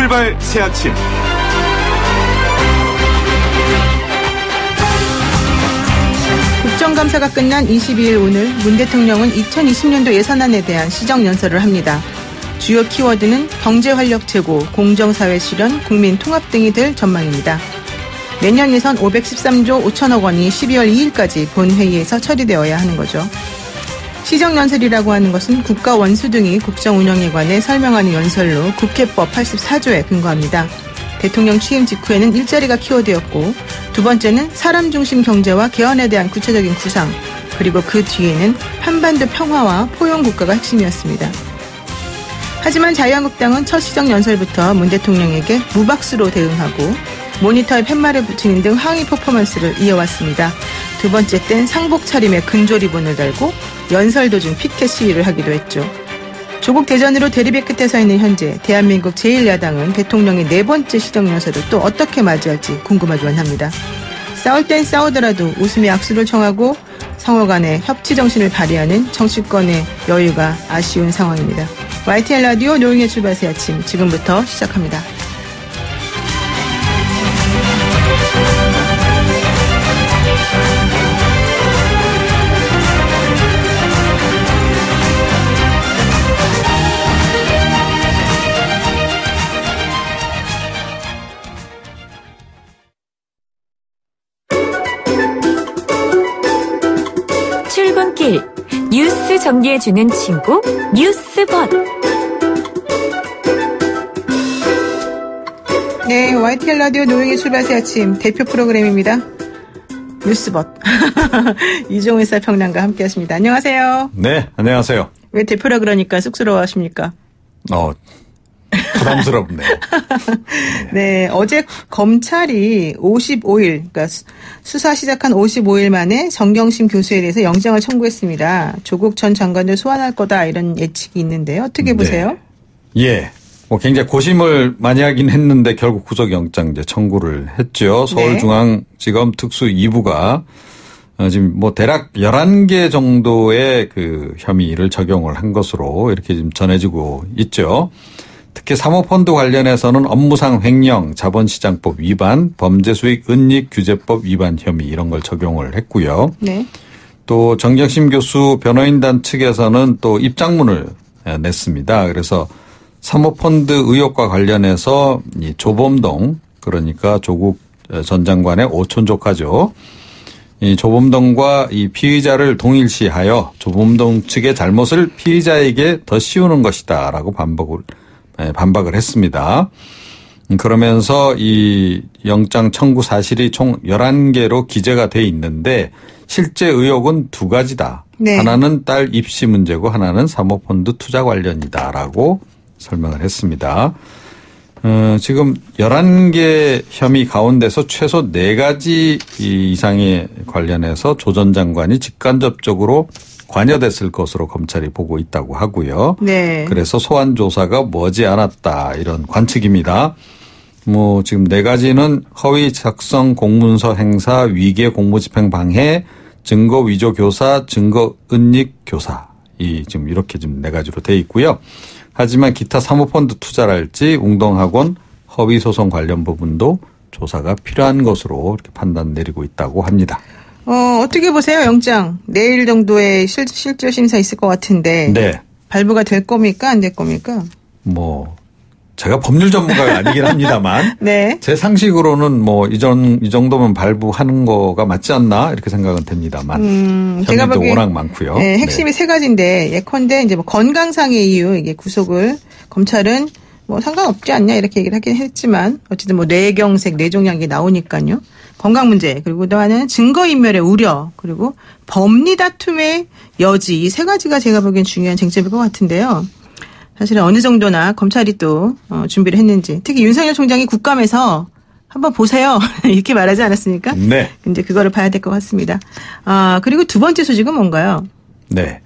출발 새 아침. 국정감사가 끝난 22일 오늘 문 대통령은 2020년도 예산안에 대한 시정연설을 합니다. 주요 키워드는 경제활력 제고, 공정사회 실현, 국민 통합 등이 될 전망입니다. 내년 예산 513조 5천억 원이 12월 2일까지 본회의에서 처리되어야 하는 거죠. 시정연설이라고 하는 것은 국가 원수 등이 국정 운영에 관해 설명하는 연설로 국회법 84조에 근거합니다. 대통령 취임 직후에는 일자리가 키워드였고, 두 번째는 사람 중심 경제와 개헌에 대한 구체적인 구상, 그리고 그 뒤에는 한반도 평화와 포용 국가가 핵심이었습니다. 하지만 자유한국당은 첫 시정연설부터 문 대통령에게 무박수로 대응하고 모니터에 팻말을 붙이는 등 항의 퍼포먼스를 이어왔습니다. 두 번째 땐 상복 차림에 근조 리본을 달고 연설 도중 피켓 시위를 하기도 했죠. 조국 대전으로 대립의 끝에 서 있는 현재 대한민국 제1야당은 대통령의 네 번째 시정연설을 또 어떻게 맞이할지 궁금하기만 합니다. 싸울 땐 싸우더라도 웃으며 악수를 청하고 상호 간의 협치 정신을 발휘하는 정치권의 여유가 아쉬운 상황입니다. YTN 라디오 노영의 출발 새 아침 지금부터 시작합니다. 출근길 뉴스 정리해주는 친구 뉴스벗. 네, YTN 라디오 노영의 출발 새 아침 대표 프로그램입니다. 뉴스벗. 이종훈 사평론가 함께 하십니다. 안녕하세요. 네, 안녕하세요. 왜 대표라 그러니까 쑥스러워하십니까? 부담스럽네요. 네, 어제 검찰이 55일, 그러니까 수사 시작한 55일 만에 정경심 교수에 대해서 영장을 청구했습니다. 조국 전 장관을 소환할 거다 이런 예측이 있는데요. 어떻게 보세요? 예. 굉장히 고심을 많이 하긴 했는데 결국 구속영장 이제 청구를 했죠. 서울중앙지검 특수 2부가 지금 대략 11개 정도의 그 혐의를 적용을 한 것으로 이렇게 지금 전해지고 있죠. 특히 사모펀드 관련해서는 업무상 횡령, 자본시장법 위반, 범죄수익 은닉 규제법 위반 혐의 이런 걸 적용을 했고요. 네. 또 정경심 교수 변호인단 측에서는 또 입장문을 냈습니다. 그래서 사모펀드 의혹과 관련해서 이 조범동, 그러니까 조국 전 장관의 오촌 조카죠. 이 조범동과 이 피의자를 동일시하여 조범동 측의 잘못을 피의자에게 더 씌우는 것이다라고 반박을 했습니다. 그러면서 이 영장 청구 사실이 총 11개로 기재가 돼 있는데 실제 의혹은 두 가지다. 네. 하나는 딸 입시 문제고 하나는 사모펀드 투자 관련이다라고 설명을 했습니다. 지금 11개 혐의 가운데서 최소 4가지 이상에 관련해서 조 전 장관이 직간접적으로 관여됐을 것으로 검찰이 보고 있다고 하고요. 네. 그래서 소환 조사가 머지않았다 이런 관측입니다. 지금 4가지는 허위 작성 공문서 행사, 위계 공무집행 방해, 증거 위조 교사, 증거 은닉 교사. 지금 이렇게 지금 4가지로 돼 있고요. 하지만 기타 사모펀드 투자랄지 웅동학원 허위 소송 관련 부분도 조사가 필요한 것으로 이렇게 판단 내리고 있다고 합니다. 어떻게 보세요, 영장? 내일 정도에 실질 심사 있을 것 같은데. 네. 발부가 될 겁니까? 안 될 겁니까? 제가 법률 전문가가 아니긴 합니다만. 네. 제 상식으로는 이 정도면 발부하는 거가 맞지 않나? 이렇게 생각은 됩니다만. 제가 혐의도 워낙 많고요. 네, 핵심이 네. 3가지인데, 예컨대 이제 건강상의 이유, 이게 구속을 검찰은 상관없지 않냐? 이렇게 얘기를 하긴 했지만, 어쨌든 뇌경색, 뇌종양이 나오니까요. 건강 문제, 그리고 또 하나는 증거인멸의 우려, 그리고 법리 다툼의 여지, 이 3가지가 제가 보기엔 중요한 쟁점일 것 같은데요. 사실은 어느 정도나 검찰이 또 준비를 했는지, 특히 윤석열 총장이 국감에서 한번 보세요 이렇게 말하지 않았습니까? 네. 이제 그거를 봐야 될 것 같습니다. 그리고 두 번째 소식은 뭔가요? 네.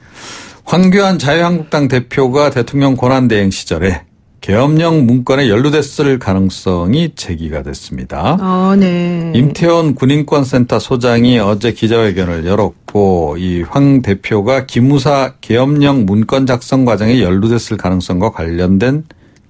황교안 자유한국당 대표가 대통령 권한대행 시절에 계엄령 문건에 연루됐을 가능성이 제기가 됐습니다. 네. 임태원 군인권센터 소장이 어제 기자회견을 열었고 이 황 대표가 기무사 계엄령 문건 작성 과정에 연루됐을 가능성과 관련된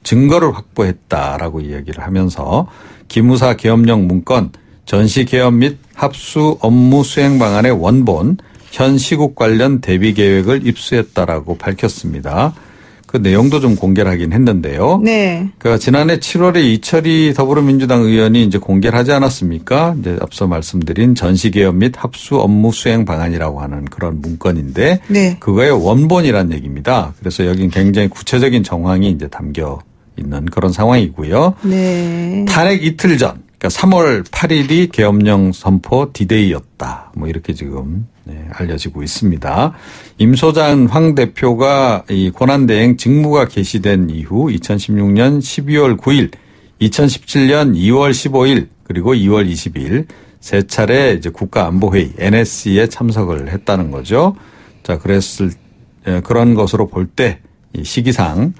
증거를 확보했다라고 이야기를 하면서 기무사 계엄령 문건, 전시 개업 및 합수 업무 수행 방안의 원본, 현 시국 관련 대비 계획을 입수했다라고 밝혔습니다. 그 내용도 좀 공개를 하긴 했는데요. 네. 그러니까 지난해 7월에 이철희 더불어민주당 의원이 이제 공개를 하지 않았습니까? 이제 앞서 말씀드린 전시 개업 및 합수 업무 수행 방안이라고 하는 그런 문건인데, 네. 그거의 원본이란 얘기입니다. 그래서 여긴 굉장히 구체적인 정황이 이제 담겨 있는 그런 상황이고요. 네. 탄핵 이틀 전, 그러니까 3월 8일이 계엄령 선포 디데이였다. 뭐 이렇게 지금 알려지고 있습니다. 임 소장 황 대표가 이 권한대행 직무가 개시된 이후 2016년 12월 9일, 2017년 2월 15일, 그리고 2월 22일 세 차례 이제 국가안보회의 NSC에 참석을 했다는 거죠. 자, 그런 것으로 볼 때 이 시기상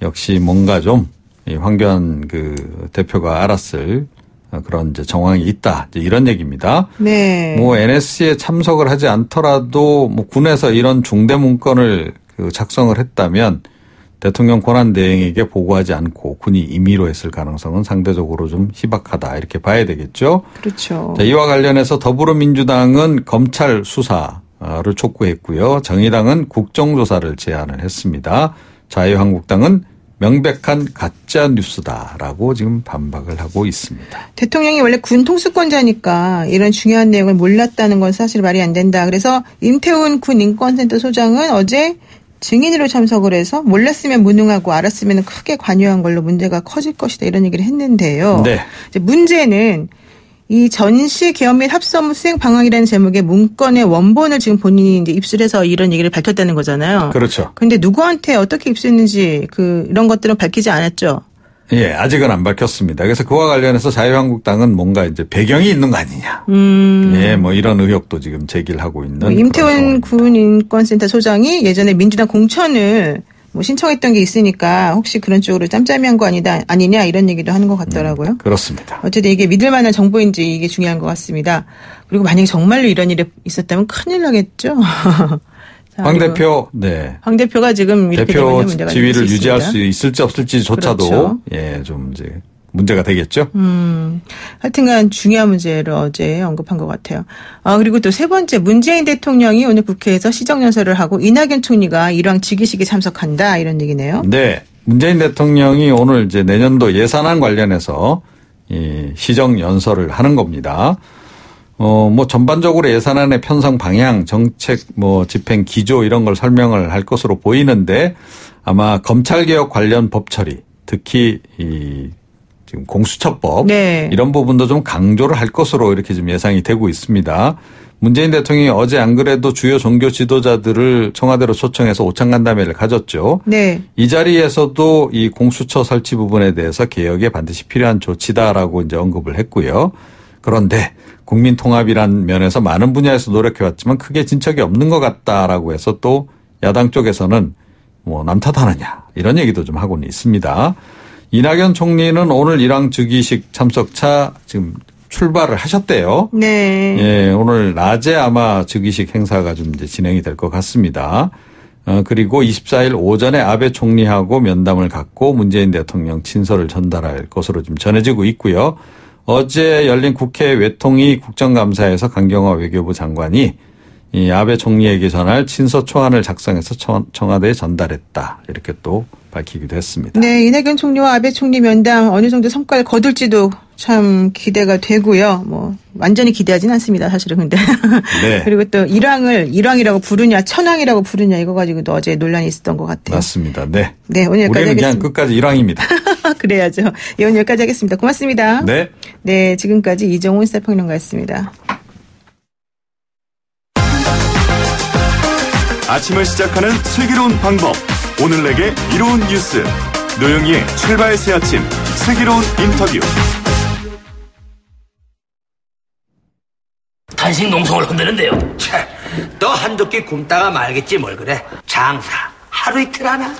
역시 뭔가 좀 이 황교안 그 대표가 알았을 그런 이제 정황이 있다. 이제 이런 얘기입니다. 네. 뭐 NSC에 참석을 하지 않더라도 뭐 군에서 이런 중대 문건을 작성을 했다면 대통령 권한대행에게 보고하지 않고 군이 임의로 했을 가능성은 상대적으로 좀 희박하다. 이렇게 봐야 되겠죠. 그렇죠. 자, 이와 관련해서 더불어민주당은 검찰 수사를 촉구했고요. 정의당은 국정조사를 제안을 했습니다. 자유한국당은 명백한 가짜 뉴스다라고 지금 반박을 하고 있습니다. 대통령이 원래 군 통수권자니까 이런 중요한 내용을 몰랐다는 건 사실 말이 안 된다. 그래서 임태훈 군 인권센터 소장은 어제 증인으로 참석을 해서 몰랐으면 무능하고 알았으면 크게 관여한 걸로 문제가 커질 것이다. 이런 얘기를 했는데요. 네. 이제 문제는 이 전시 개업 및 합수 업무 수행 방안이라는 제목의 문건의 원본을 지금 본인이 이제 입수를 해서 이런 얘기를 밝혔다는 거잖아요. 그렇죠. 그런데 누구한테 어떻게 입수했는지 이런 것들은 밝히지 않았죠. 예, 아직은 안 밝혔습니다. 그래서 그와 관련해서 자유한국당은 뭔가 이제 배경이 있는 거 아니냐. 예, 뭐 이런 의혹도 지금 제기를 하고 있는. 임태훈 군 인권센터 소장이 예전에 민주당 공천을 뭐 신청했던 게 있으니까 혹시 그런 쪽으로 짬짬이한 거 아니냐 이런 얘기도 하는 것 같더라고요. 그렇습니다. 어쨌든 이게 믿을 만한 정보인지 이게 중요한 것 같습니다. 그리고 만약에 정말로 이런 일이 있었다면 큰일 나겠죠. 자, 황 대표, 네. 황 대표가 지금 이렇게 되면 문제가 지위를 유지할 수 있을지 없을지조차도 그렇죠. 예, 좀 이제 문제가 되겠죠. 하여튼간 중요한 문제를 어제 언급한 것 같아요. 그리고 또 세 번째, 문재인 대통령이 오늘 국회에서 시정연설을 하고 이낙연 총리가 일왕 즉위식에 참석한다 이런 얘기네요. 네, 문재인 대통령이 오늘 이제 내년도 예산안 관련해서 이 시정연설을 하는 겁니다. 뭐 전반적으로 예산안의 편성 방향, 정책, 뭐 집행 기조 이런 걸 설명을 할 것으로 보이는데 아마 검찰개혁 관련 법 처리, 특히 지금 공수처법 네. 이런 부분도 좀 강조를 할 것으로 이렇게 좀 예상이 되고 있습니다. 문재인 대통령이 어제 안 그래도 주요 종교 지도자들을 청와대로 초청해서 오찬간담회를 가졌죠. 네. 이 자리에서도 이 공수처 설치 부분에 대해서 개혁에 반드시 필요한 조치다라고 이제 언급을 했고요. 그런데 국민 통합이란 면에서 많은 분야에서 노력해왔지만 크게 진척이 없는 것 같다라고 해서 또 야당 쪽에서는 뭐 남 탓하느냐 이런 얘기도 좀 하고는 있습니다. 이낙연 총리는 오늘 일왕 즉위식 참석차 지금 출발을 하셨대요. 네. 예, 오늘 낮에 아마 즉위식 행사가 좀 이제 진행이 될 것 같습니다. 그리고 24일 오전에 아베 총리하고 면담을 갖고 문재인 대통령 친서를 전달할 것으로 좀 전해지고 있고요. 어제 열린 국회 외통위 국정감사에서 강경화 외교부 장관이 이 아베 총리에게 전할 친서 초안을 작성해서 청와대에 전달했다. 이렇게 또 밝히기도 했습니다. 네, 이낙연 총리와 아베 총리 면담 어느 정도 성과를 거둘지도 참 기대가 되고요. 뭐 완전히 기대하진 않습니다. 사실은 근데. 네. 그리고 또 일왕이라고 부르냐 천왕이라고 부르냐 이거 가지고도 어제 논란이 있었던 것 같아요. 맞습니다. 네. 네, 오늘 여기까지 우리는 하겠습니다. 그냥 끝까지 일왕입니다. 그래야죠. 예, 오늘 여기까지 하겠습니다. 고맙습니다. 네. 네, 지금까지 이정훈 시사평론가였습니다. 아침을 시작하는 슬기로운 방법. 오늘 내게 이로운 뉴스. 노영희의 출발 새 아침 슬기로운 인터뷰. 단식 농성을 흔드는데요. 너 한두 끼 굶다가 말겠지 뭘 그래. 장사 하루 이틀 하나.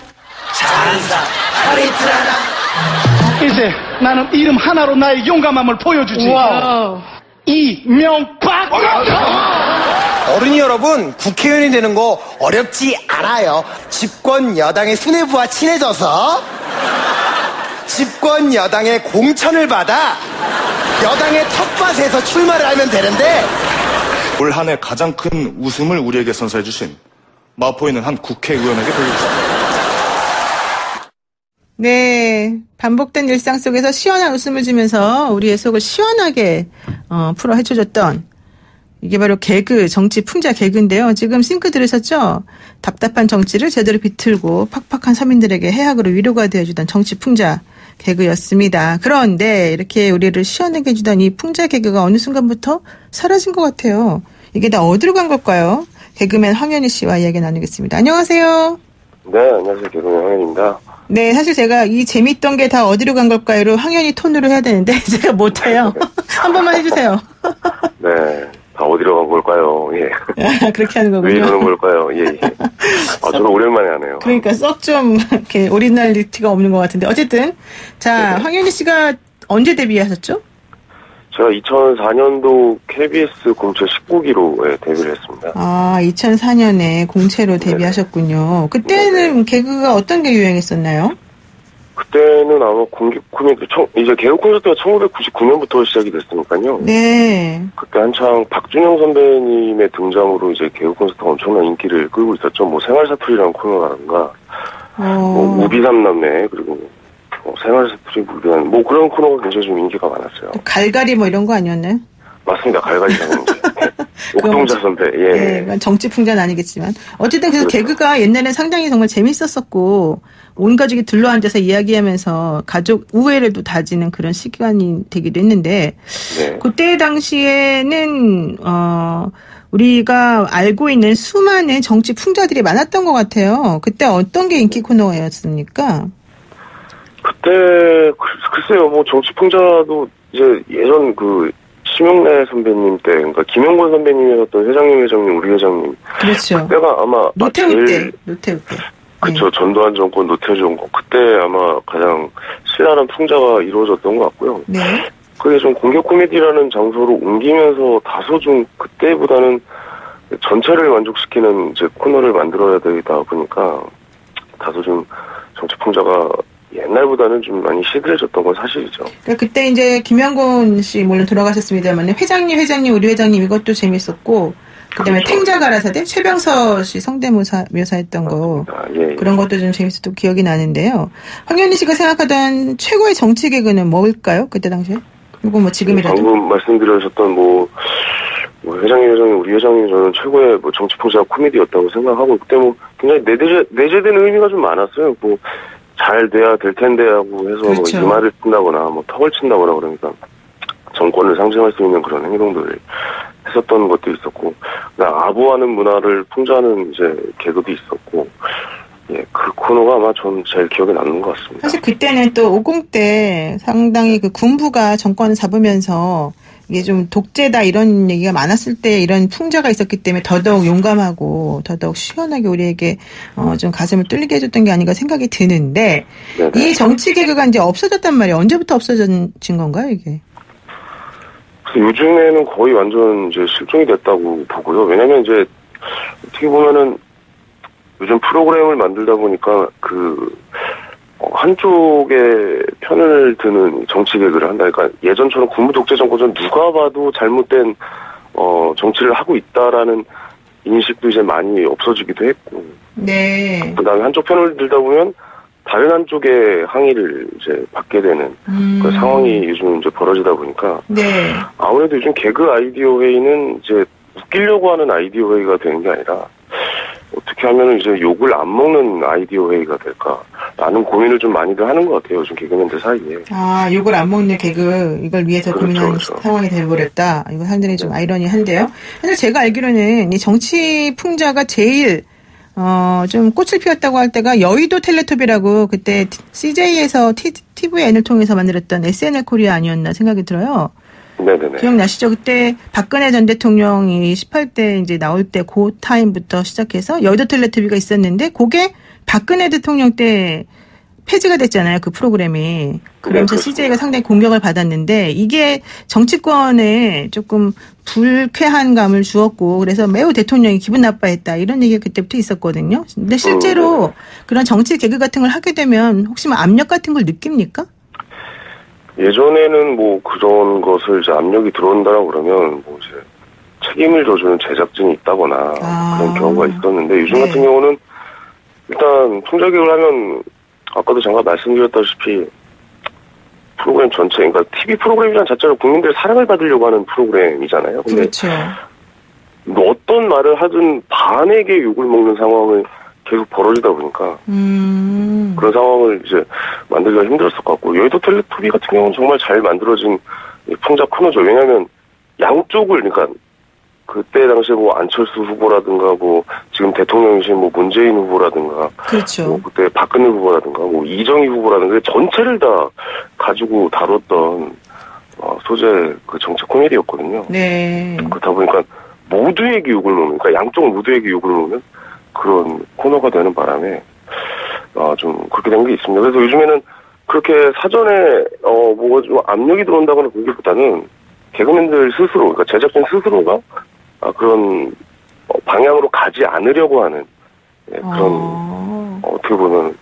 장사 하루 이틀 하나. 이제 나는 이름 하나로 나의 용감함을 보여주지. 와우. 이명박. 어른이 여러분, 국회의원이 되는 거 어렵지 않아요. 집권 여당의 수뇌부와 친해져서 집권 여당의 공천을 받아 여당의 텃밭에서 출마를 하면 되는데 올 한 해 가장 큰 웃음을 우리에게 선사해 주신 마포에 있는 한 국회의원에게 돌려주십니다. 네, 반복된 일상 속에서 시원한 웃음을 주면서 우리의 속을 시원하게 풀어 헤쳐줬던 이게 바로 개그, 정치 풍자 개그인데요. 지금 싱크 들으셨죠? 답답한 정치를 제대로 비틀고 팍팍한 서민들에게 해악으로 위로가 되어주던 정치 풍자 개그였습니다. 그런데 이렇게 우리를 시원하게 해주던 이 풍자 개그가 어느 순간부터 사라진 것 같아요. 이게 다 어디로 간 걸까요? 개그맨 황현희 씨와 이야기 나누겠습니다. 안녕하세요. 네, 안녕하세요. 개그맨 황현희입니다. 네, 사실 제가 이 재밌던 게 다 어디로 간 걸까요로 황현희 톤으로 해야 되는데 제가 못해요. 한 번만 해주세요. 네, 다 어디로 간 걸까요? 예. 그렇게 하는 거군요. 왜 이러는 걸까요? 예, 예. 저는 오랜만에 하네요. 그러니까 썩 좀 이렇게 오리지널리티가 없는 것 같은데 어쨌든 자, 네. 황현희 씨가 언제 데뷔하셨죠? 제가 2004년도 KBS 공채 19기로 데뷔를 했습니다. 아, 2004년에 공채로 데뷔하셨군요. 그때는 네. 개그가 어떤 게 유행했었나요? 그때는 아마 공익 코미디, 이제 개그 콘서트가 1999년부터 시작이 됐으니까요. 네. 그때 한창 박준영 선배님의 등장으로 이제 개그 콘서트가 엄청난 인기를 끌고 있었죠. 뭐 생활사투리라는 코너라든가, 뭐 우비삼남매, 그리고 생활사투리 무비한, 뭐 그런 코너가 굉장히 좀 인기가 많았어요. 갈갈이 뭐 이런 거 아니었나요? 맞습니다. 갈갈이 장군지. 옥동자 선배, 예. 네, 정치 풍자는 아니겠지만. 어쨌든 그래서 그렇죠. 개그가 옛날엔 상당히 정말 재밌었었고, 온 가족이 둘러앉아서 이야기하면서 가족 우애를 또 다지는 그런 시간이 되기도 했는데, 네. 그때 당시에는, 우리가 알고 있는 수많은 정치 풍자들이 많았던 것 같아요. 그때 어떤 게 인기 코너였습니까? 그때, 글쎄요, 뭐 정치 풍자도 이제 예전 심영래 선배님 때, 그러니까 김영권 선배님이었던 회장님, 우리 회장님. 그렇죠. 그때가 아마 노태우 때. 그렇죠. 네. 전두환 정권, 노태우 정권. 그때 아마 가장 신랄한 풍자가 이루어졌던 것 같고요. 네. 그게 좀 공격 코미디라는 장소로 옮기면서 다소 좀 그때보다는 전체를 만족시키는 이제 코너를 만들어야 되다 보니까 다소 좀 정치 풍자가 옛날보다는 좀 많이 시들해졌던 건 사실이죠. 그러니까 그때 이제 김영곤 씨 물론 돌아가셨습니다만 회장님, 우리 회장님 이것도 재밌었고 그다음에 그렇죠. 탱자가라사대 최병서 씨 성대모사 묘사했던 거 예. 그런 것도 좀 재밌었던 기억이 나는데요. 황현희 씨가 생각하던 최고의 정치 개그는 뭘까요? 그때 당시에? 이거 뭐 지금이라도. 방금 말씀드렸던 뭐 회장님, 우리 회장님 저는 최고의 뭐 정치 풍자 코미디였다고 생각하고 그때 뭐 굉장히 내재된 의미가 좀 많았어요. 뭐 잘 돼야 될 텐데 하고 해서 그렇죠. 뭐 이마를 친다거나 뭐 턱을 친다거나 그러니까 정권을 상징할 수 있는 그런 행동들을 했었던 것도 있었고 아부하는 문화를 풍자하는 이제 개그도 있었고 예, 그 코너가 아마 전 제일 기억에 남는 것 같습니다. 사실 그때는 또 50 때 상당히 그 군부가 정권을 잡으면서 이게 좀 독재다 이런 얘기가 많았을 때 이런 풍자가 있었기 때문에 더더욱 용감하고 더더욱 시원하게 우리에게 좀 가슴을 뚫리게 해줬던 게 아닌가 생각이 드는데 네네. 이 정치 개그가 이제 없어졌단 말이에요. 언제부터 없어진 건가요, 이게? 요즘에는 거의 완전 이제 실종이 됐다고 보고요. 왜냐면 이제 어떻게 보면은 요즘 프로그램을 만들다 보니까 한쪽의 편을 드는 정치 개그를 한다. 그러니까 예전처럼 군부 독재 정권은 누가 봐도 잘못된 정치를 하고 있다라는 인식도 이제 많이 없어지기도 했고. 네. 그다음에 한쪽 편을 들다 보면 다른 한쪽의 항의를 이제 받게 되는 그 상황이 요즘 이제 벌어지다 보니까. 네. 아무래도 요즘 개그 아이디어 회의는 이제 웃기려고 하는 아이디어 회의가 되는 게 아니라. 어떻게 하면 이제 욕을 안 먹는 아이디어 회의가 될까라는 고민을 좀 많이들 하는 것 같아요. 요즘 개그맨들 사이에. 아, 욕을 안 먹는 개그 이걸 위해서 그렇죠, 고민하는 그렇죠. 상황이 되어버렸다. 이거 상당히 좀 아이러니한데요. 사실 제가 알기로는 이 정치 풍자가 제일 좀 꽃을 피웠다고 할 때가 여의도 텔레토비라고 그때 CJ에서 TVN을 통해서 만들었던 SNL 코리아 아니었나 생각이 들어요. 네네네. 기억나시죠? 그때 박근혜 전 대통령이 18대 이제 나올 때 그 타임부터 시작해서 여의도 텔레토비가 있었는데 그게 박근혜 대통령 때 폐지가 됐잖아요. 그 프로그램이. 그러면서 CJ가 상당히 공격을 받았는데 이게 정치권에 조금 불쾌한 감을 주었고 그래서 매우 대통령이 기분 나빠했다. 이런 얘기가 그때부터 있었거든요. 근데 실제로 그런 정치 개그 같은 걸 하게 되면 혹시 뭐 압력 같은 걸 느낍니까? 예전에는 뭐 그런 것을 이제 압력이 들어온다라고 그러면 뭐 이제 책임을 져주는 제작진이 있다거나 그런 경우가 있었는데 요즘 같은 경우는 일단 풍자 개그를 하면 아까도 잠깐 말씀드렸다시피 프로그램 전체, 그러니까 TV 프로그램이란 자체로 국민들의 사랑을 받으려고 하는 프로그램이잖아요. 근데 그렇죠. 어떤 말을 하든 반에게 욕을 먹는 상황을 계속 벌어지다 보니까 그런 상황을 이제 만들기가 힘들었을 것 같고 여의도 텔레토비 같은 경우는 정말 잘 만들어진 풍자 코너죠. 왜냐하면 양쪽을 그러니까 그때 당시에 뭐 안철수 후보라든가 뭐 지금 대통령이신 뭐 문재인 후보라든가 그렇죠. 뭐 그때 박근혜 후보라든가 뭐 이정희 후보라든가 전체를 다 가지고 다뤘던 소재 그 정책 코미디였거든요. 네. 그렇다 보니까 모두에게 욕을 놓는, 그러니까 양쪽 모두에게 욕을 놓는 그런 코너가 되는 바람에 좀 그렇게 된 게 있습니다. 그래서 요즘에는 그렇게 사전에 뭐가 좀 압력이 들어온다거나 그러기보다는 개그맨들 스스로, 그러니까 제작진 스스로가 그런 방향으로 가지 않으려고 하는 그런 어떻게 보면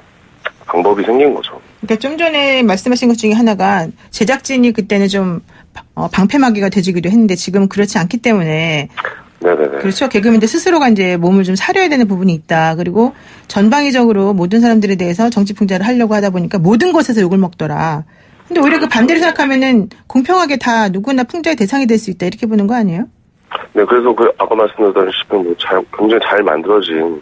방법이 생긴 거죠. 그러니까 좀 전에 말씀하신 것 중에 하나가 제작진이 그때는 좀 방패막이가 되지기도 했는데 지금은 그렇지 않기 때문에 네네네. 그렇죠. 개그맨들 스스로가 이제 몸을 좀 사려야 되는 부분이 있다. 그리고 전방위적으로 모든 사람들에 대해서 정치 풍자를 하려고 하다 보니까 모든 것에서 욕을 먹더라. 근데 오히려 그 반대로 생각하면은 공평하게 다 누구나 풍자의 대상이 될 수 있다. 이렇게 보는 거 아니에요? 네, 그래서 아까 말씀드렸다시피 뭐 굉장히 잘 만들어진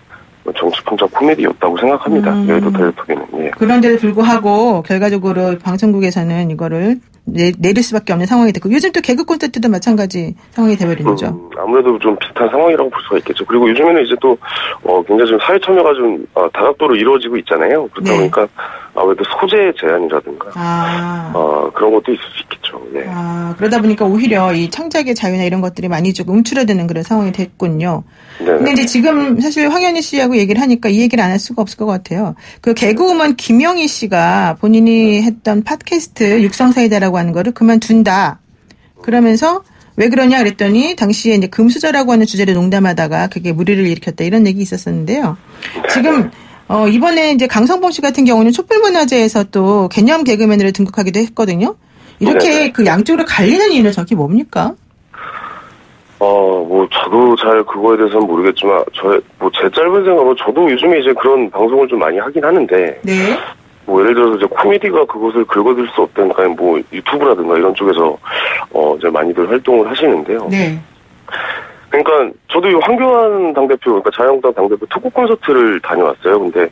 정치 풍자 코미디였다고 생각합니다. 여의도 텔레토비는. 예. 그런데도 불구하고 결과적으로 방송국에서는 이거를 내릴 수밖에 없는 상황이 됐고 요즘 또 개그 콘서트도 마찬가지 상황이 돼버린 거죠. 아무래도 좀 비슷한 상황이라고 볼 수가 있겠죠. 그리고 요즘에는 이제 또 굉장히 좀 사회 참여가 좀 다각도로 이루어지고 있잖아요. 그러다 보니까 아무래도 소재 제한이라든가 그런 것도 있을 수 있겠죠. 네. 그러다 보니까 오히려 이 창작의 자유나 이런 것들이 많이 조금 움츠러드는 그런 상황이 됐군요. 근데 이제 지금 사실 황현희 씨하고 얘기를 하니까 이 얘기를 안 할 수가 없을 것 같아요. 그 개그우먼 김영희 씨가 본인이 했던 팟캐스트 육성사이다라고 하는 거를 그만둔다. 그러면서 왜 그러냐 그랬더니 당시에 이제 금수저라고 하는 주제를 농담하다가 그게 물의를 일으켰다 이런 얘기 있었었는데요. 지금 이번에 이제 강성봉 씨 같은 경우는 촛불문화제에서 또 개념 개그맨으로 등극하기도 했거든요. 이렇게 그 양쪽으로 갈리는 이유는 저게 뭡니까? 뭐 저도 잘 그거에 대해서는 모르겠지만 제 짧은 생각으로 저도 요즘에 이제 그런 방송을 좀 많이 하긴 하는데. 네. 뭐 예를 들어서 이제 코미디가 그것을 긁어들 수 없다니까 뭐 유튜브라든가 이런 쪽에서 이제 많이들 활동을 하시는데요. 네. 그러니까 저도 이 황교안 당대표, 그러니까 자유한국당 당대표 토크 콘서트를 다녀왔어요. 근데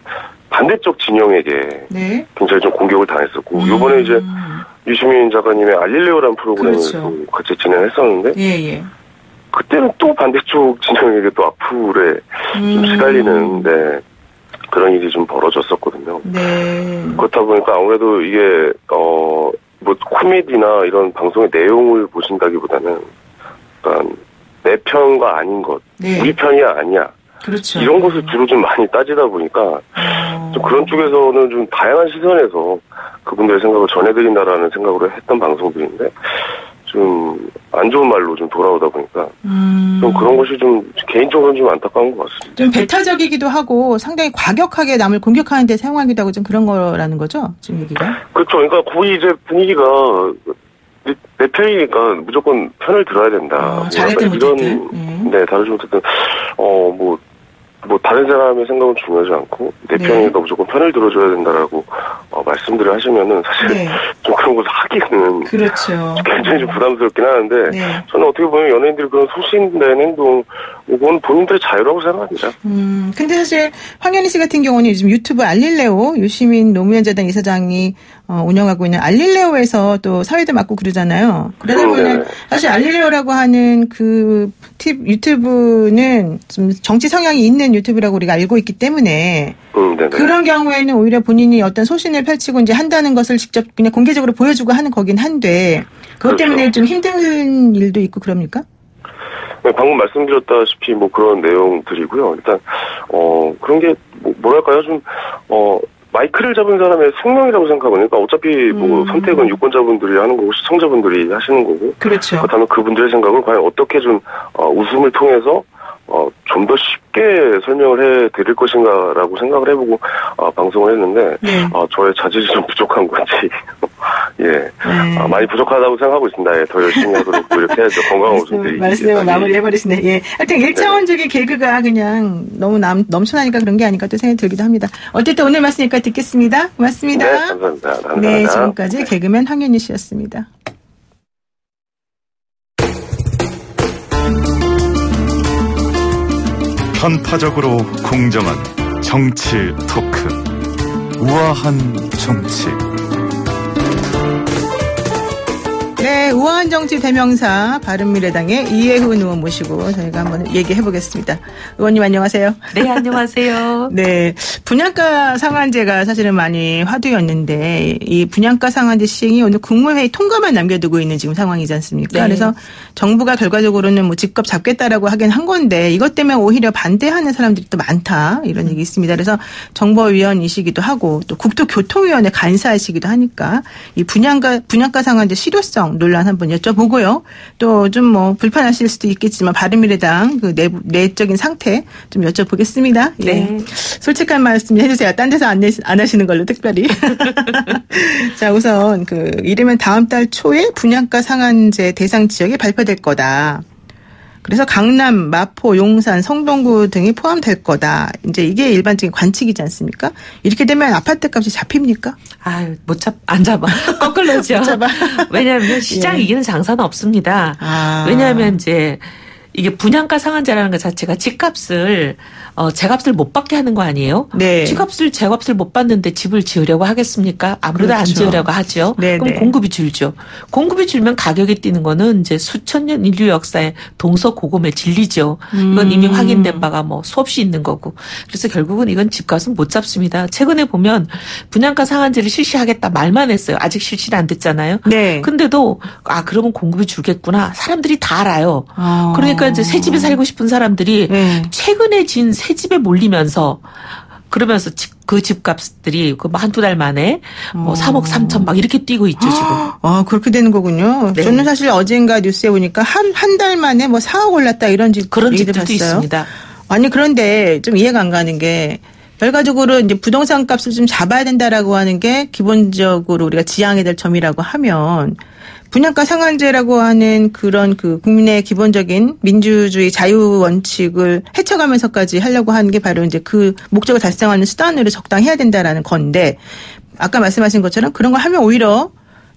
반대쪽 진영에게 굉장히 좀 공격을 당했었고 이번에 이제 유시민 작가님의 알릴레오라는 프로그램을 또 같이 진행했었는데 그때는 또 반대쪽 진영에게 또 악플에 좀 시달리는 그런 일이 좀 벌어졌었거든요. 그렇다 보니까 아무래도 이게 뭐 코미디나 이런 방송의 내용을 보신다기보다는 약간 내 편과 아닌 것, 우리 편이야 아니야. 그렇죠. 이런 것을 주로 좀 많이 따지다 보니까 좀 그런 쪽에서는 좀 다양한 시선에서 그분들의 생각을 전해드린다라는 생각으로 했던 방송들인데 좀 안 좋은 말로 좀 돌아오다 보니까 좀 그런 것이 좀 개인적으로는 좀 안타까운 것 같습니다. 좀 배타적이기도 하고 상당히 과격하게 남을 공격하는 데 사용하기도 하고 좀 그런 거라는 거죠? 지금 얘기가? 그렇죠. 그러니까 거의 이제 분위기가 내 편이니까 무조건 편을 들어야 된다. 잘했든 못했든. 네, 다르지 못했든 뭐 다른 사람의 생각은 중요하지 않고 내 편이니까 무조건 편을 들어줘야 된다라고 말씀들을 하시면은 사실 좀 그런 것을 하기는 그렇죠. 굉장히 좀 부담스럽긴 하는데 저는 어떻게 보면 연예인들이 그런 소신된 행동 이건 본인들의 자유라고 생각합니다. 근데 사실 황현희 씨 같은 경우는 요즘 유튜브 알릴레오 유시민 노무현 재단 이사장이 운영하고 있는 알릴레오에서 또 사회도 맡고 그러잖아요. 그러다 보면 사실 알릴레오라고 하는 그 유튜브는 좀 정치 성향이 있는 유튜브라고 우리가 알고 있기 때문에 그런 경우에는 오히려 본인이 어떤 소신을 펼치고 이제 한다는 것을 직접 그냥 공개적으로 보여주고 하는 거긴 한데 그것 때문에 좀 힘든 일도 있고 그럽니까? 네, 방금 말씀드렸다시피 뭐 그런 내용들이고요. 일단 그런 게 뭐랄까요 좀 마이크를 잡은 사람의 숙명이라고 생각하거든요. 그러니까 어차피 뭐 선택은 유권자분들이 하는 거고 시청자분들이 하시는 거고. 그렇죠. 그렇다면 그분들의 생각을 과연 어떻게 좀 웃음을 통해서 좀 더 쉽게 설명을 해드릴 것인가라고 생각을 해보고 방송을 했는데 저의 자질이 좀 부족한 건지 많이 부족하다고 생각하고 있습니다. 더 열심히 하도록 노력해야죠. 건강한 웃음 드리기. 말씀을 마무리해버리시네. 예. 하여튼 1차원적인 개그가 그냥 너무 넘쳐나니까 그런 게 아닐까 또 생각이 들기도 합니다. 어쨌든 오늘 말씀니까 듣겠습니다. 고맙습니다. 네, 감사합니다. 네, 지금까지 개그맨 황현희 씨였습니다. 편파적으로 공정한 정치 토크. 우아한 정치. 네, 우아한 정치 대명사 바른미래당의 이혜훈 의원 모시고 저희가 한번 얘기해 보겠습니다. 의원님 안녕하세요. 네, 안녕하세요. 네, 분양가 상한제가 사실은 많이 화두였는데 이 분양가 상한제 시행이 오늘 국무회의 통과만 남겨두고 있는 지금 상황이지 않습니까? 네. 그래서 정부가 결과적으로는 뭐 직접 잡겠다라고 하긴 한 건데 이것 때문에 오히려 반대하는 사람들이 또 많다 이런 얘기 있습니다. 그래서 정보위원이시기도 하고 또 국토교통위원회 간사이시기도 하니까 이 분양가 상한제 실효성 논란 한번 여쭤보고요. 또 좀 뭐 불편하실 수도 있겠지만 바른미래당 그 내적인 상태 좀 여쭤보겠습니다. 예. 네. 솔직한 말씀 해주세요. 딴 데서 안 하시는 걸로 특별히. 자, 우선 이르면 다음 달 초에 분양가 상한제 대상 지역이 발표될 거다. 그래서 강남, 마포, 용산, 성동구 등이 포함될 거다. 이제 이게 일반적인 관측이지 않습니까? 이렇게 되면 아파트 값이 잡힙니까? 안 잡아. 거꾸로죠. 못 잡아. 왜냐하면 시장 이기는 장사는 없습니다. 왜냐하면 이제 이게 분양가 상한제라는 것 자체가 집값을 제값을 못 받게 하는 거 아니에요? 네. 제값을 못 받는데 집을 지으려고 하겠습니까? 아무래도 그렇죠. 안 지으려고 하죠. 네네. 그럼 공급이 줄죠. 공급이 줄면 가격이 뛰는 거는 이제 수천 년 인류 역사의 동서고금의 진리죠. 이건 이미 확인된 바가 뭐 수없이 있는 거고. 그래서 결국은 이건 집값은 못 잡습니다. 최근에 보면 분양가 상한제를 실시하겠다 말만 했어요. 아직 실시는 안 됐잖아요. 네. 근데도 그러면 공급이 줄겠구나. 사람들이 다 알아요. 그러니까 이제 새 집에 살고 싶은 사람들이 최근에 진 새 집에 몰리면서 그러면서 그 집값들이 한두 달 만에 3억 3천 막 이렇게 뛰고 있죠, 지금. 그렇게 되는 거군요. 네. 저는 사실 어젠가 뉴스에 보니까 한 달 만에 4억 올랐다 이런 그런 집도 봤어요. 있습니다. 아니, 그런데 좀 이해가 안 가는 게 결과적으로 이제 부동산 값을 좀 잡아야 된다라고 하는 게 기본적으로 우리가 지향해야 될 점이라고 하면 분양가 상한제라고 하는 그런 국민의 기본적인 민주주의 자유 원칙을 헤쳐가면서까지 하려고 하는 게 바로 이제 그 목적을 달성하는 수단으로 적당해야 된다라는 건데 아까 말씀하신 것처럼 그런 거 하면 오히려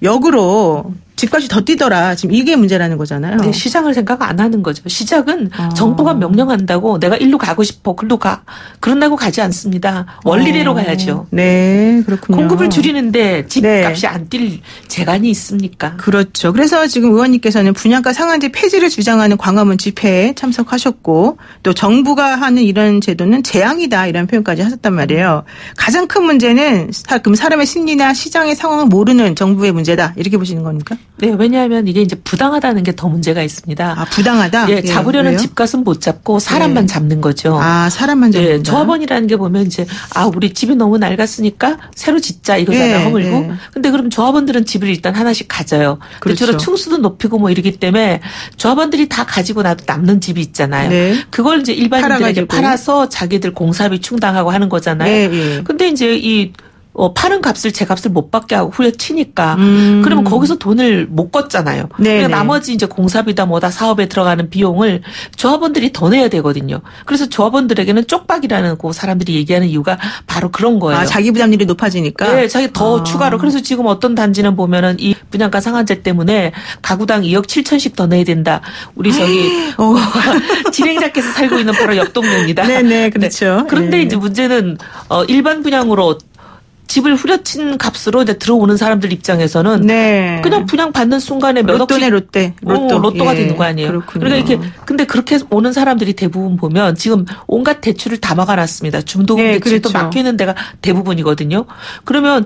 역으로 집값이 더 뛰더라. 지금 이게 문제라는 거잖아요. 네, 시장을 생각 안 하는 거죠. 시작은 정부가 명령한다고 내가 일로 가고 싶어. 글로 가. 그런다고 가지 않습니다. 원리대로 가야죠. 네, 그렇군요. 공급을 줄이는데 집값이 안 뛸 재간이 있습니까? 그렇죠. 그래서 지금 의원님께서는 분양가 상한제 폐지를 주장하는 광화문 집회에 참석하셨고 또 정부가 하는 이런 제도는 재앙이다 이런 표현까지 하셨단 말이에요. 가장 큰 문제는 그럼 사람의 심리나 시장의 상황을 모르는 정부의 문제다 이렇게 보시는 겁니까? 네, 왜냐하면 이게 이제 부당하다는 게 더 문제가 있습니다. 부당하다? 예, 잡으려는 집값은 못 잡고 사람만 잡는 거죠. 사람만 잡는다. 예, 조합원이라는 게 보면 이제 우리 집이 너무 낡았으니까 새로 짓자 이거잖아요. 허물고. 근데 그럼 조합원들은 집을 일단 하나씩 가져요. 그렇죠. 주로 층수도 높이고 뭐 이러기 때문에 조합원들이 다 가지고 나도 남는 집이 있잖아요. 네. 그걸 이제 일반인들에게 팔아서 자기들 공사비 충당하고 하는 거잖아요. 네. 근데 이제 파는 값을 제값을 못 받게 하고 후려치니까 그러면 거기서 돈을 못 걷잖아요. 그러니까 나머지 이제 공사비다 뭐다 사업에 들어가는 비용을 조합원들이 더 내야 되거든요. 그래서 조합원들에게는 쪽박이라는 거 사람들이 얘기하는 이유가 바로 그런 거예요. 자기 부담률이 높아지니까. 네, 자기 더 추가로. 그래서 지금 어떤 단지는 보면은 이 분양가 상한제 때문에 가구당 2억 7천씩 더 내야 된다. 우리 진행자께서 살고 있는 바로 옆 동네입니다. 네네, 그렇죠. 그런데 이제 문제는 일반 분양으로 집을 후려친 값으로 이제 들어오는 사람들 입장에서는 그냥 분양 받는 순간에 몇 억씩 로또가 되는 거 아니에요. 그렇군요. 그러니까 이렇게 근데 그렇게 오는 사람들이 대부분 보면 지금 온갖 대출을 다 막아놨습니다. 중도금 대출도 막혀 있는 데가 대부분이거든요. 그러면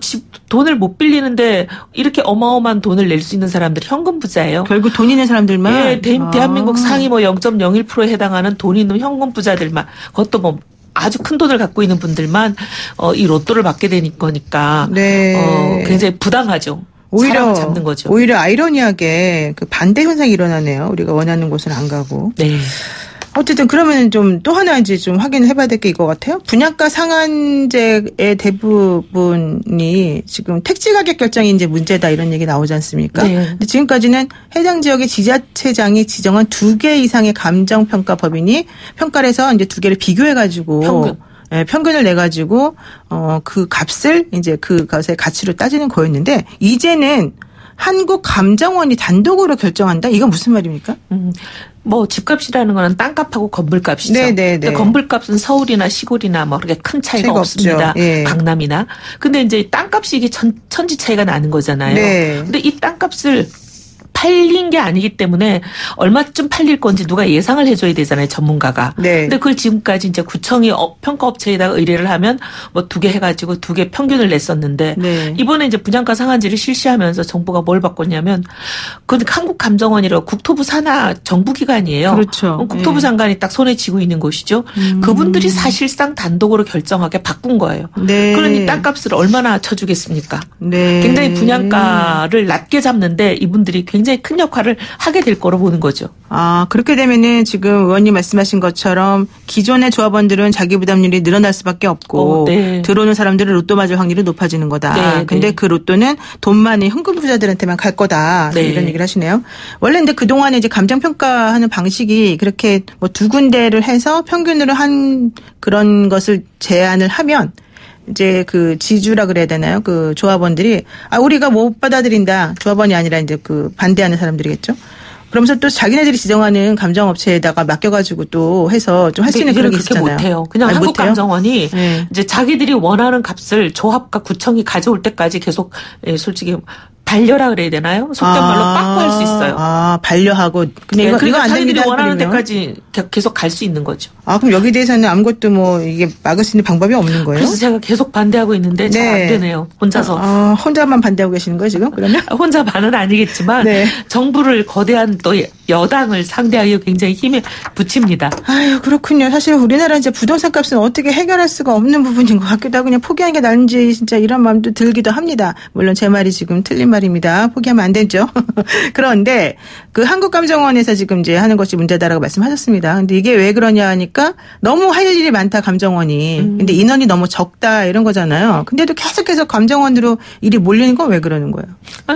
돈을 못 빌리는데 이렇게 어마어마한 돈을 낼 수 있는 사람들이 현금 부자예요. 결국 돈 있는 사람들만. 예, 대한민국 상위 0.01%에 해당하는 돈 있는 현금 부자들만. 그것도 아주 큰 돈을 갖고 있는 분들만 이 로또를 받게 되는 거니까 굉장히 부당하죠. 사람을 잡는 거죠. 오히려 아이러니하게 반대 현상이 일어나네요. 우리가 원하는 곳을 안 가고. 네. 어쨌든 그러면 좀 또 하나 이제 좀 확인해봐야 될 게 이거 같아요. 분양가 상한제의 대부분이 지금 택지 가격 결정이 이제 문제다 이런 얘기 나오지 않습니까? 네. 근데 지금까지는 해당 지역의 지자체장이 지정한 2개 이상의 감정평가 법인이 평가를 해서 이제 2개를 비교해가지고 평균을 내가지고 그 값을 이제 그 것의 가치로 따지는 거였는데 이제는 한국감정원이 단독으로 결정한다? 이건 무슨 말입니까? 뭐 집값이라는 거는 땅값하고 건물값이죠. 네네네. 건물값은 서울이나 시골이나 뭐 그렇게 큰 차이가 없습니다. 예. 강남이나. 근데 이제 땅값이 이게 천지 차이가 나는 거잖아요. 네. 근데 이 땅값을 팔린 게 아니기 때문에 얼마쯤 팔릴 건지 누가 예상을 해줘야 되잖아요, 전문가가. 네. 근데 그걸 지금까지 이제 구청이 평가업체에다가 의뢰를 하면 뭐 2개 해가지고 2개 평균을 냈었는데 네. 이번에 이제 분양가 상한제를 실시하면서 정부가 뭘 바꿨냐면 그 한국감정원이라고 국토부 산하 정부기관이에요. 그렇죠. 국토부 장관이 딱 손에 쥐고 있는 곳이죠. 그분들이 사실상 단독으로 결정하게 바꾼 거예요. 네. 그러니 땅값을 얼마나 쳐주겠습니까? 네. 굉장히 분양가를 낮게 잡는데 이분들이 굉장히 큰 역할을 하게 될 거로 보는 거죠. 아, 그렇게 되면은 지금 의원님 말씀하신 것처럼 기존의 조합원들은 자기 부담률이 늘어날 수밖에 없고 네. 들어오는 사람들은 로또 맞을 확률이 높아지는 거다. 네, 근데 네. 그 로또는 돈 많은 현금 부자들한테만 갈 거다. 네. 이런 얘기를 하시네요. 원래 근데 그동안에 이제 감정평가하는 방식이 그렇게 뭐 2군데를 해서 평균으로 한 그런 것을 제안을 하면 이제 그 지주라 그래야 되나요? 그 조합원들이 우리가 못 받아들인다. 조합원이 아니라 이제 그 반대하는 사람들이겠죠. 그러면서 또 자기네들이 지정하는 감정업체에다가 맡겨가지고 또 해서 좀 할 수 있는 그런 게 그렇게 있잖아요. 못해요. 그냥 한국감정원이 네. 이제 자기들이 원하는 값을 조합과 구청이 가져올 때까지 계속 솔직히 반려라 그래야 되나요? 속된 말로 빠꾸 할 수 있어요. 반려하고. 근데 이거 그러니까 안 자기들이 됩니다. 원하는 그러면. 데까지 계속 갈 수 있는 거죠. 그럼 여기에 대해서는 아무것도 뭐 이게 막을 수 있는 방법이 없는 거예요? 그래서 제가 계속 반대하고 있는데 잘 안 되네요. 혼자서. 혼자만 반대하고 계시는 거예요, 지금? 그러면? 혼자만은 아니겠지만 네. 정부를 거대한 또 여당을 상대하기 굉장히 힘을 붙입니다. 아유, 그렇군요. 사실 우리나라 이제 부동산 값은 어떻게 해결할 수가 없는 부분인 것 같기도 하고 그냥 포기하는 게 나은지 진짜 이런 마음도 들기도 합니다. 물론 제 말이 지금 틀린 말입니다. 포기하면 안 되죠. 그런데 그 한국감정원에서 지금 이제 하는 것이 문제다라고 말씀하셨습니다. 근데 이게 왜 그러냐 하니까 너무 할 일이 많다, 감정원이. 근데 인원이 너무 적다 이런 거잖아요. 근데도 계속해서 감정원으로 일이 몰리는 건 왜 그러는 거예요?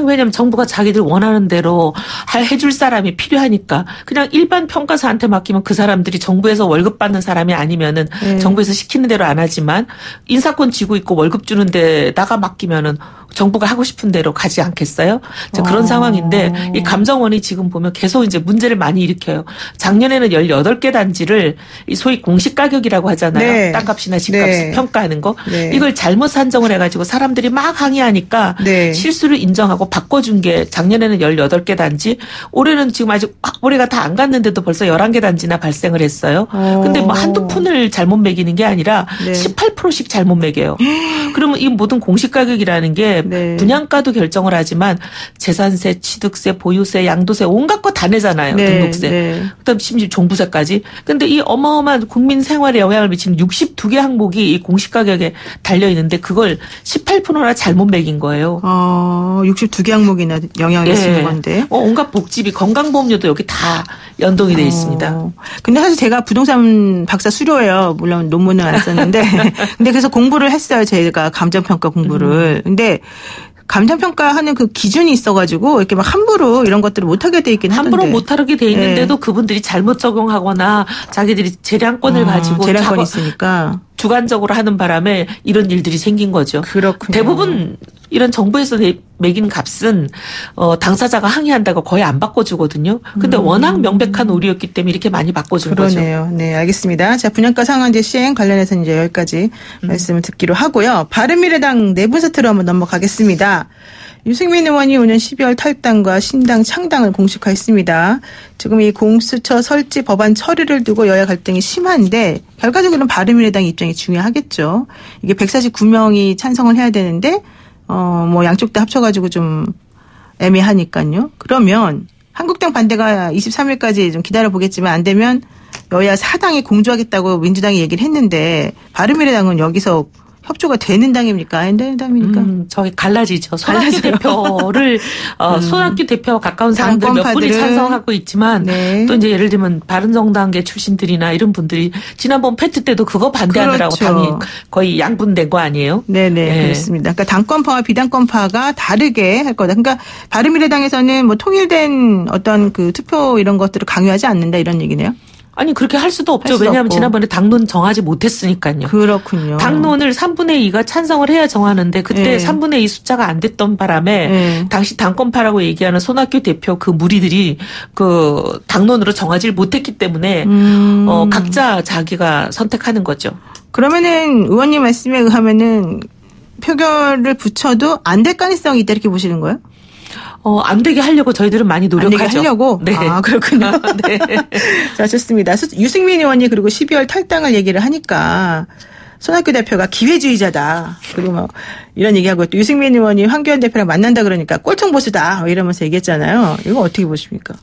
왜냐하면 정부가 자기들 원하는 대로 해줄 사람이 필요하니까 그냥 일반 평가사한테 맡기면 그 사람들이 정부에서 월급 받는 사람이 아니면은 정부에서 시키는 대로 안 하지만 인사권 쥐고 있고 월급 주는 데다가 맡기면은 정부가 하고 싶은 대로 가지 않겠어요? 그런 상황인데 이 감정원이 지금 보면 계속 이제 문제를 많이 일으켜요. 작년에는 18개 단지를 소위 공시 가격이라고 하잖아요. 네. 땅값이나 집값 네. 평가하는 거. 네. 이걸 잘못 산정을 해가지고 사람들이 막 항의하니까 네. 실수를 인정하고 바꿔준 게 작년에는 18개 단지, 올해는 지금 아직 올해가 다 안 갔는데도 벌써 11개 단지나 발생을 했어요. 근데 뭐 한두 푼을 잘못 매기는 게 아니라 네. 18%씩 잘못 매겨요. 그러면 이 모든 공시 가격이라는 게 네. 분양가도 결정을 하지만 재산세, 취득세, 보유세, 양도세 온갖 거 다 내잖아요. 네. 등록세. 네. 그다음 심지어 종부세까지. 근데 이 어마어마한 국민 생활에 영향을 미치는 62개 항목이 이 공시 가격에 달려 있는데 그걸 18%나 잘못 매긴 거예요. 62개 항목이나 영향을 미치는 건데. 온갖 복지비, 건강보험료도 여기 다 연동이 돼 있습니다. 근데 사실 제가 부동산 박사 수료예요. 물론 논문은 안 썼는데. 근데 그래서 공부를 했어요. 제가 감정평가 공부를. 근데 감정평가하는 그 기준이 있어가지고 이렇게 막 함부로 이런 것들을 못하게 돼 있긴 하던데. 함부로 못하게 돼 있는데도 그분들이 잘못 적용하거나 자기들이 재량권을 가지고 재량권이 있으니까. 주관적으로 하는 바람에 이런 일들이 생긴 거죠. 그렇군요. 대부분 이런 정부에서 매긴 값은 당사자가 항의한다고 거의 안 바꿔주거든요. 근데 워낙 명백한 오류였기 때문에 이렇게 많이 바꿔준 거죠. 그러네요. 네, 알겠습니다. 자, 분양가 상한제 시행 관련해서 이제 여기까지 말씀을 듣기로 하고요. 바른미래당 내분 사태로 한번 넘어가겠습니다. 유승민 의원이 오는 12월 탈당과 신당 창당을 공식화했습니다. 지금 이 공수처 설치 법안 처리를 두고 여야 갈등이 심한데 결과적으로는 바른미래당 입장이 중요하겠죠. 이게 149명이 찬성을 해야 되는데 뭐 양쪽 다 합쳐가지고 좀 애매하니까요. 그러면 한국당 반대가 23일까지 좀 기다려 보겠지만 안 되면 여야 4당이 공조하겠다고 민주당이 얘기를 했는데 바른미래당은 여기서 협조가 되는 당입니까? 안 되는 당입니까? 저기 갈라지죠. 손학규 대표를 손학규 대표와 가까운 사람들 몇 분이 당권파들은 찬성하고 있지만 네. 또 이제 예를 들면 바른정당계 출신들이나 이런 분들이 지난번 패트 때도 그거 반대하느라고 그렇죠. 당이 거의 양분된 거 아니에요? 네네 네. 그렇습니다. 그러니까 당권파와 비당권파가 다르게 할 거다. 그러니까 바른미래당에서는 뭐 통일된 어떤 그 투표 이런 것들을 강요하지 않는다 이런 얘기네요. 아니 그렇게 할 수도 없죠. 할 수도 왜냐하면 없고. 지난번에 당론 정하지 못했으니까요. 그렇군요. 당론을 3분의 2가 찬성을 해야 정하는데 그때 네. 3분의 2 숫자가 안 됐던 바람에 네. 당시 당권파라고 얘기하는 손학규 대표 그 무리들이 그 당론으로 정하지 못했기 때문에 각자 자기가 선택하는 거죠. 그러면은 의원님 말씀에 의하면은 표결을 붙여도 안 될 가능성이 있다 이렇게 보시는 거예요? 안 되게 하려고 저희들은 많이 안 되게 노력하죠. 하려고? 네. 아, 그렇군요. 네. 자, 좋습니다. 유승민 의원이 그리고 12월 탈당을 얘기를 하니까 손학규 대표가 기회주의자다. 그리고 뭐 이런 얘기하고 또 유승민 의원이 황교안 대표랑 만난다 그러니까 꼴통보수다. 뭐 이러면서 얘기했잖아요. 이거 어떻게 보십니까?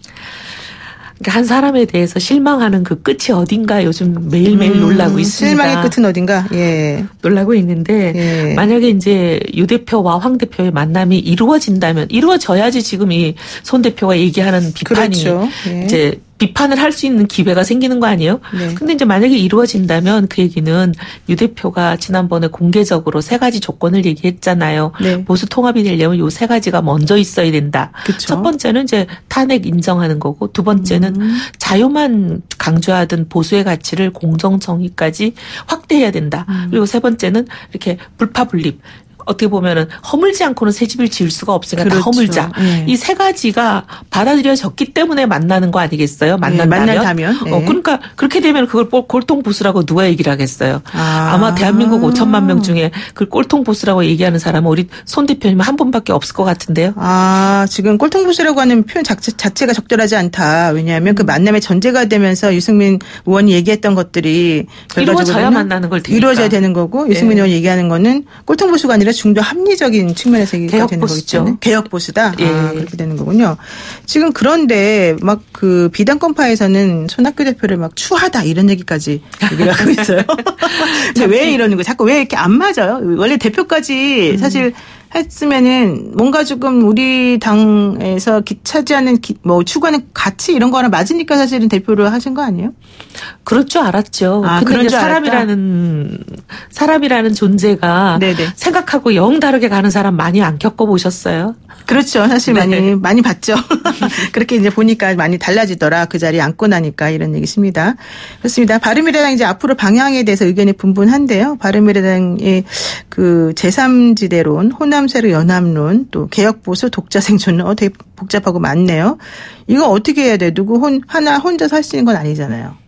그러니까 한 사람에 대해서 실망하는 그 끝이 어딘가 요즘 매일매일 놀라고 있습니다. 실망의 끝은 어딘가? 예. 놀라고 있는데 예. 만약에 이제 유 대표와 황 대표의 만남이 이루어진다면 이루어져야지 지금 이 손 대표가 얘기하는 비판이 그렇죠. 예. 이제 비판을 할 수 있는 기회가 생기는 거 아니에요? 네. 근데 이제 만약에 이루어진다면 그 얘기는 유 대표가 지난번에 공개적으로 3가지 조건을 얘기했잖아요. 네. 보수 통합이 되려면 요 3가지가 먼저 있어야 된다. 그쵸. 첫 번째는 이제 탄핵 인정하는 거고 두 번째는 자유만 강조하던 보수의 가치를 공정 정의까지 확대해야 된다. 그리고 세 번째는 이렇게 불파불립. 어떻게 보면은 허물지 않고는 새 집을 지을 수가 없으니까 그렇죠. 다 허물자. 네. 이 3가지가 받아들여졌기 때문에 만나는 거 아니겠어요? 만난다면. 만난다면. 네. 그러니까 그렇게 되면 그걸 골통보수라고 누가 얘기를 하겠어요? 아마 대한민국 5천만 명 중에 그 꼴통보수라고 얘기하는 사람은 우리 손 대표님 한 분밖에 없을 것 같은데요. 아, 지금 꼴통보수라고 하는 표현 자체가 적절하지 않다. 왜냐하면 그 만남의 전제가 되면서 유승민 의원이 얘기했던 것들이 이루어져야 만나는 걸 테니까. 이루어져야 되는 거고 유승민 의원이 얘기하는 거는 꼴통보수가 아니라 중도 합리적인 측면에서 얘기가 되는 거겠죠. 개혁보수다. 예. 아, 그렇게 되는 거군요. 지금 그런데 막 그 비당권파에서는 손학규 대표를 막 추하다 이런 얘기까지 얘기를 하고 있어요. 근데 왜 이러는 거예요? 자꾸 왜 이렇게 안 맞아요? 원래 대표까지 사실 했으면은 뭔가 조금 우리 당에서 차지하는 뭐 추구하는 가치 이런 거 하나 맞으니까 사실은 대표를 하신 거 아니에요? 그럴 줄 알았죠. 아, 근데 그럴 이제 줄 사람이라는 존재가 네네. 생각하고 영 다르게 가는 사람 많이 안 겪어보셨어요? 그렇죠. 사실 네. 많이 봤죠. 그렇게 이제 보니까 많이 달라지더라. 그 자리에 앉고 나니까 이런 얘기십니다. 그렇습니다. 바른미래당 이제 앞으로 방향에 대해서 의견이 분분한데요. 바른미래당의 그 제3지대론, 호남세력 연합론, 또 개혁보수, 독자생존론 되게 복잡하고 많네요. 이거 어떻게 해야 돼? 누구 하나 혼자서 할 수 있는 건 아니잖아요.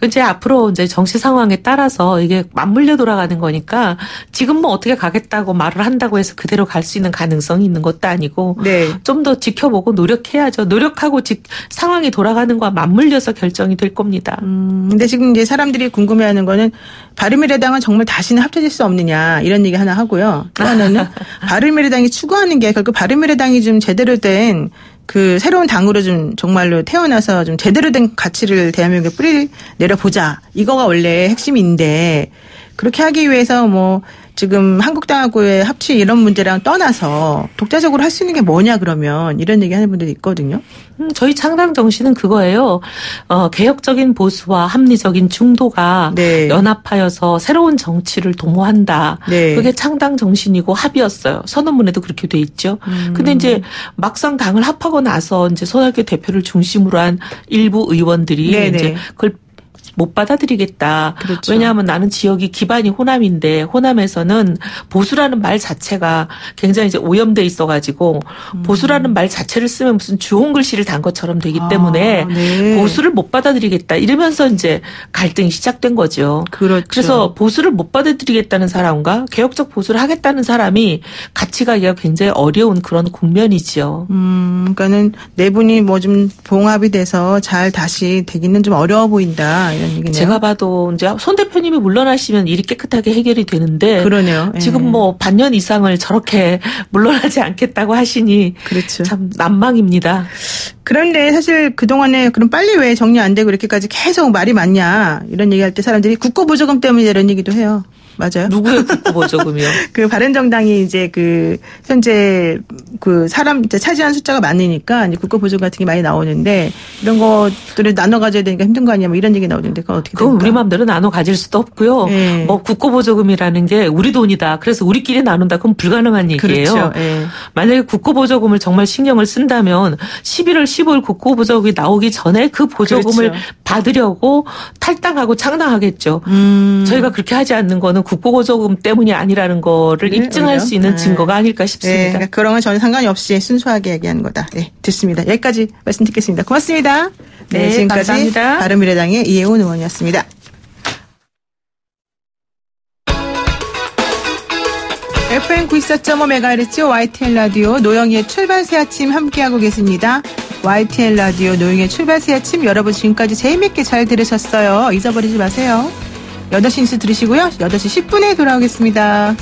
이제 앞으로 이제 정치 상황에 따라서 이게 맞물려 돌아가는 거니까 지금 뭐 어떻게 가겠다고 말을 한다고 해서 그대로 갈 수 있는 가능성이 있는 것도 아니고 네. 좀 더 지켜보고 노력해야죠. 노력하고 상황이 돌아가는 거와 맞물려서 결정이 될 겁니다. 근데 지금 이제 사람들이 궁금해하는 거는 바른미래당은 정말 다시는 합쳐질 수 없느냐 이런 얘기 하나 하고요. 또 하나는 바른미래당이 추구하는 게 결국 바른미래당이 좀 제대로 된 그 새로운 당으로 좀 정말로 태어나서 좀 제대로 된 가치를 대한민국에 뿌리 내려보자. 이거가 원래 핵심인데 그렇게 하기 위해서 뭐 지금 한국당하고의 합치 이런 문제랑 떠나서 독자적으로 할 수 있는 게 뭐냐 그러면 이런 얘기 하는 분들이 있거든요. 저희 창당 정신은 그거예요. 개혁적인 보수와 합리적인 중도가 네. 연합하여서 새로운 정치를 도모한다. 네. 그게 창당 정신이고 합의였어요. 선언문에도 그렇게 돼 있죠. 근데 이제 막상 당을 합하고 나서 이제 손학규 대표를 중심으로 한 일부 의원들이 네네. 이제 그걸 못 받아들이겠다. 그렇죠. 왜냐하면 나는 지역이 기반이 호남인데 호남에서는 보수라는 말 자체가 굉장히 이제 오염돼 있어가지고 보수라는 말 자체를 쓰면 무슨 주홍 글씨를 단 것처럼 되기 때문에 네. 보수를 못 받아들이겠다. 이러면서 이제 갈등이 시작된 거죠. 그렇죠. 그래서 보수를 못 받아들이겠다는 사람과 개혁적 보수를 하겠다는 사람이 같이 가기가 굉장히 어려운 그런 국면이지요. 그러니까는 네 분이 뭐 좀 봉합이 돼서 잘 다시 되기는 좀 어려워 보인다. 이런 얘기네요. 제가 봐도 이제 손 대표님이 물러나시면 일이 깨끗하게 해결이 되는데 그러네요. 예. 지금 뭐 반년 이상을 저렇게 물러나지 않겠다고 하시니 그렇죠. 참 난망입니다. 그런데 사실 그동안에 그럼 빨리 왜 정리 안 되고 이렇게까지 계속 말이 많냐 이런 얘기할 때 사람들이 국고보조금 때문에 이런 얘기도 해요. 맞아요. 누구의 국고보조금이요? 그 바른정당이 이제 그 현재 그 사람 차지한 숫자가 많으니까 이제 국고보조금 같은 게 많이 나오는데 이런 것들을 나눠 가져야 되니까 힘든 거 아니야? 뭐 이런 얘기 나오는데 그건 어떻게 됩니까? 그건 우리 마음대로 나눠 가질 수도 없고요. 네. 뭐 국고보조금이라는 게 우리 돈이다. 그래서 우리끼리 나눈다. 그건 불가능한 얘기예요. 그렇죠. 네. 만약에 국고보조금을 정말 신경을 쓴다면 11월 15일 국고보조금이 나오기 전에 그 보조금을 그렇죠. 받으려고 탈당하고 창당하겠죠. 저희가 그렇게 하지 않는 거는 국고보조금 때문이 아니라는 거를 네, 입증할 오히려. 수 있는 네. 증거가 아닐까 싶습니다. 네, 그러니까 그런 건 전혀 상관이 없이 순수하게 얘기하는 거다. 네, 됐습니다. 여기까지 말씀 듣겠습니다. 고맙습니다. 네, 지금까지 감사합니다. 바른미래당의 이혜원 의원이었습니다. FM 94.5MHz YTN 라디오 노영희의 출발 새 아침 함께하고 계십니다. YTN 라디오 노영희의 출발 새 아침 여러분 지금까지 재미있게 잘 들으셨어요. 잊어버리지 마세요. 8시 뉴스 들으시고요. 8시 10분에 돌아오겠습니다.